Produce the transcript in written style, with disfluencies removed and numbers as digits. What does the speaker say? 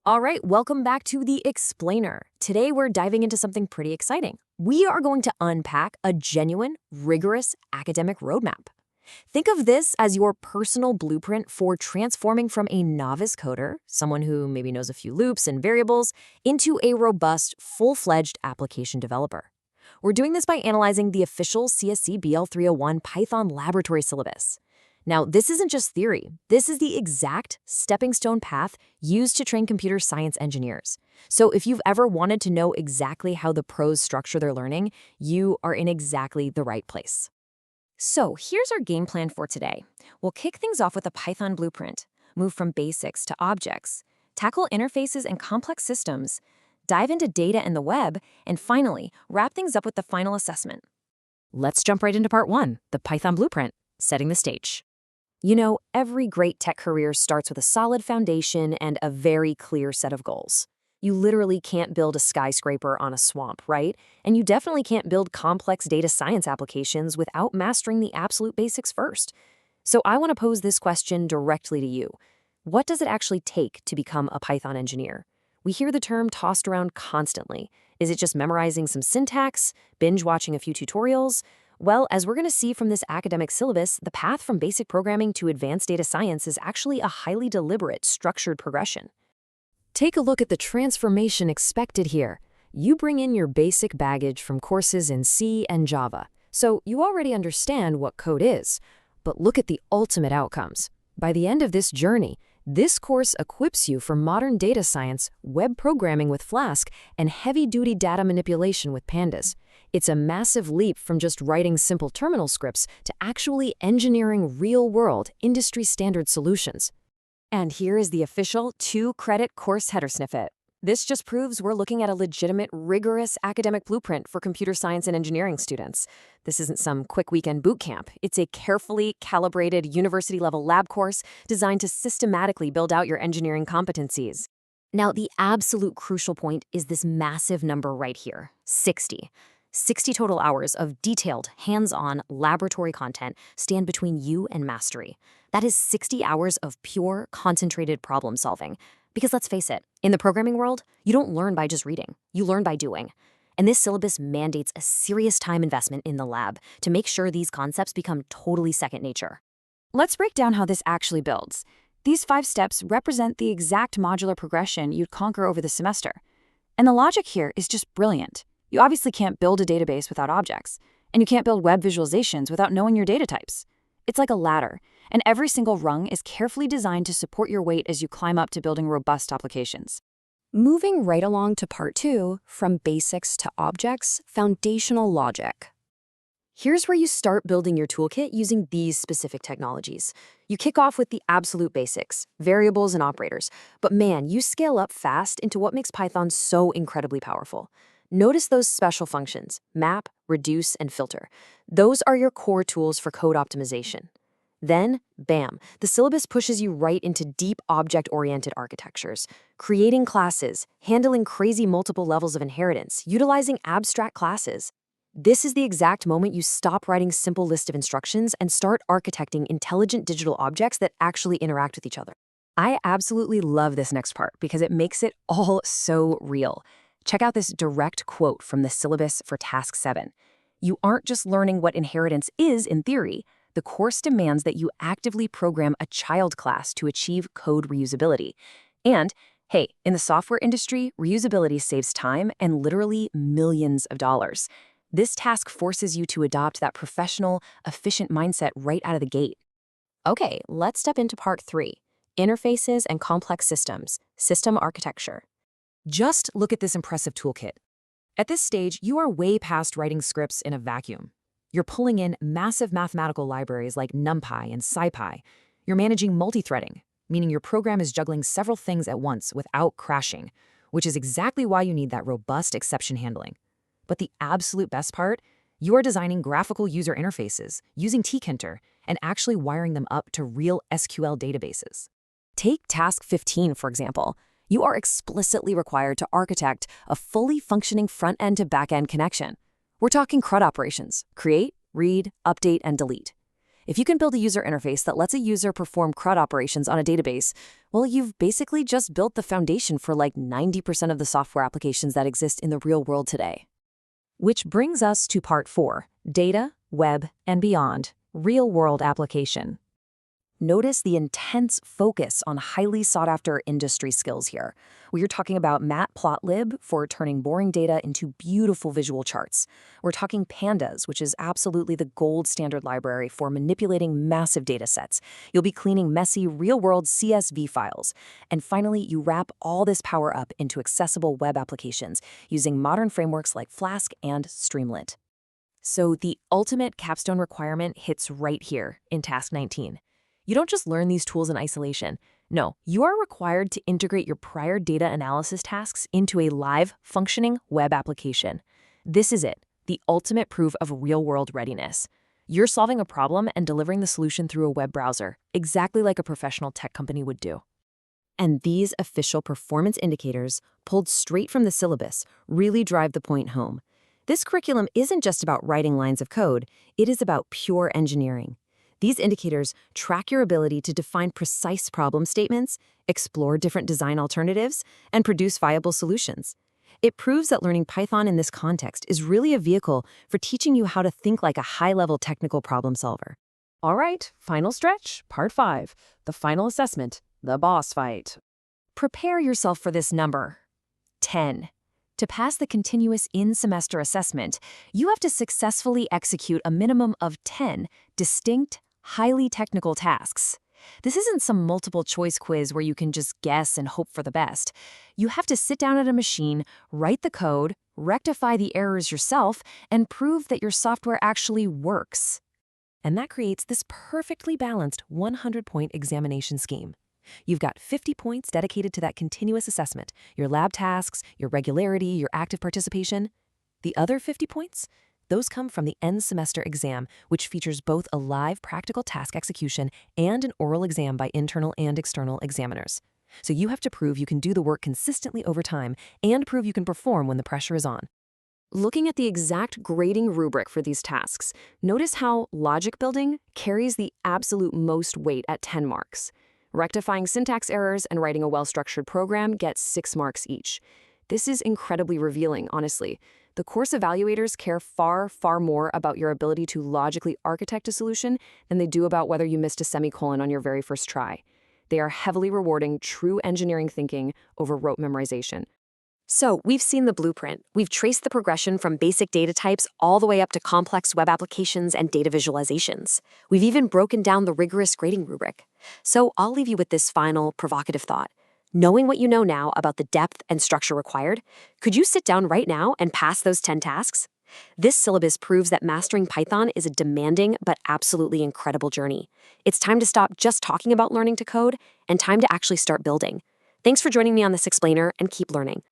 All right, welcome back to The Explainer. Today we're diving into something pretty exciting. We are going to unpack a genuine, rigorous academic roadmap. Think of this as your personal blueprint for transforming from a novice coder, someone who maybe knows a few loops and variables, into a robust, full-fledged application developer. We're doing this by analyzing the official CSC BL301 Python laboratory syllabus. Now, this isn't just theory. This is the exact stepping stone path used to train computer science engineers. So if you've ever wanted to know exactly how the pros structure their learning, you are in exactly the right place. So here's our game plan for today. We'll kick things off with a Python blueprint, move from basics to objects, tackle interfaces and complex systems, dive into data and the web, and finally, wrap things up with the final assessment. Let's jump right into part one, the Python blueprint, setting the stage. You know, every great tech career starts with a solid foundation and a very clear set of goals. You literally can't build a skyscraper on a swamp, right? And you definitely can't build complex data science applications without mastering the absolute basics first. So I want to pose this question directly to you. What does it actually take to become a Python engineer? We hear the term tossed around constantly. Is it just memorizing some syntax, binge watching a few tutorials? Well, as we're going to see from this academic syllabus, the path from basic programming to advanced data science is actually a highly deliberate, structured progression. Take a look at the transformation expected here. You bring in your basic baggage from courses in C and Java, so you already understand what code is. But look at the ultimate outcomes. By the end of this journey, this course equips you for modern data science, web programming with Flask, and heavy-duty data manipulation with Pandas. It's a massive leap from just writing simple terminal scripts to actually engineering real-world, industry-standard solutions. And here is the official 2-credit course header snippet. This just proves we're looking at a legitimate, rigorous academic blueprint for computer science and engineering students. This isn't some quick weekend boot camp. It's a carefully calibrated university-level lab course designed to systematically build out your engineering competencies. Now, the absolute crucial point is this massive number right here, 60. 60 total hours of detailed, hands-on laboratory content stand between you and mastery. That is 60 hours of pure, concentrated problem solving. Because let's face it, in the programming world, you don't learn by just reading. You learn by doing. And this syllabus mandates a serious time investment in the lab to make sure these concepts become totally second nature. Let's break down how this actually builds. These 5 steps represent the exact modular progression you'd conquer over the semester. And the logic here is just brilliant. You obviously can't build a database without objects, and you can't build web visualizations without knowing your data types. It's like a ladder, and every single rung is carefully designed to support your weight as you climb up to building robust applications. Moving right along to part 2, from basics to objects, foundational logic. Here's where you start building your toolkit using these specific technologies. You kick off with the absolute basics, variables and operators, but man, you scale up fast into what makes Python so incredibly powerful. Notice those special functions, map, reduce, and filter. Those are your core tools for code optimization. Then, bam, the syllabus pushes you right into deep object-oriented architectures, creating classes, handling crazy multiple levels of inheritance, utilizing abstract classes. This is the exact moment you stop writing simple list of instructions and start architecting intelligent digital objects that actually interact with each other. I absolutely love this next part because it makes it all so real. Check out this direct quote from the syllabus for Task 7. You aren't just learning what inheritance is in theory. The course demands that you actively program a child class to achieve code reusability. And, hey, in the software industry, reusability saves time and literally millions of dollars. This task forces you to adopt that professional, efficient mindset right out of the gate. Okay, let's step into part 3, interfaces and complex systems, system architecture. Just look at this impressive toolkit. At this stage, you are way past writing scripts in a vacuum. You're pulling in massive mathematical libraries like NumPy and SciPy. You're managing multi-threading, meaning your program is juggling several things at once without crashing, which is exactly why you need that robust exception handling. But the absolute best part, you are designing graphical user interfaces using tkinter and actually wiring them up to real SQL databases. Take Task 15, for example. You are explicitly required to architect a fully functioning front-end to back-end connection. We're talking CRUD operations: create, read, update, and delete. If you can build a user interface that lets a user perform CRUD operations on a database, well, you've basically just built the foundation for like 90% of the software applications that exist in the real world today. Which brings us to part 4, data, web, and beyond, real-world application. Notice the intense focus on highly sought-after industry skills here. We are talking about Matplotlib for turning boring data into beautiful visual charts. We're talking Pandas, which is absolutely the gold standard library for manipulating massive data sets. You'll be cleaning messy, real-world CSV files. And finally, you wrap all this power up into accessible web applications using modern frameworks like Flask and Streamlit. So the ultimate capstone requirement hits right here in Task 19. You don't just learn these tools in isolation. No, you are required to integrate your prior data analysis tasks into a live, functioning web application. This is it, the ultimate proof of real-world readiness. You're solving a problem and delivering the solution through a web browser, exactly like a professional tech company would do. And these official performance indicators, pulled straight from the syllabus, really drive the point home. This curriculum isn't just about writing lines of code, it is about pure engineering. These indicators track your ability to define precise problem statements, explore different design alternatives, and produce viable solutions. It proves that learning Python in this context is really a vehicle for teaching you how to think like a high-level technical problem solver. All right, final stretch, part 5, the final assessment, the boss fight. Prepare yourself for this number, 10. To pass the continuous in-semester assessment, you have to successfully execute a minimum of 10 distinct, highly technical tasks. This isn't some multiple-choice quiz where you can just guess and hope for the best. You have to sit down at a machine, write the code, rectify the errors yourself, and prove that your software actually works. And that creates this perfectly balanced 100-point examination scheme. You've got 50 points dedicated to that continuous assessment, your lab tasks, your regularity, your active participation. The other 50 points? Those come from the end semester exam, which features both a live practical task execution and an oral exam by internal and external examiners. So you have to prove you can do the work consistently over time and prove you can perform when the pressure is on. Looking at the exact grading rubric for these tasks, notice how logic building carries the absolute most weight at 10 marks. Rectifying syntax errors and writing a well-structured program gets 6 marks each. This is incredibly revealing, honestly. The course evaluators care far, far more about your ability to logically architect a solution than they do about whether you missed a semicolon on your very first try. They are heavily rewarding true engineering thinking over rote memorization. So we've seen the blueprint. We've traced the progression from basic data types all the way up to complex web applications and data visualizations. We've even broken down the rigorous grading rubric. So I'll leave you with this final, provocative thought. Knowing what you know now about the depth and structure required, could you sit down right now and pass those 10 tasks? This syllabus proves that mastering Python is a demanding but absolutely incredible journey. It's time to stop just talking about learning to code and time to actually start building. Thanks for joining me on this explainer, and keep learning.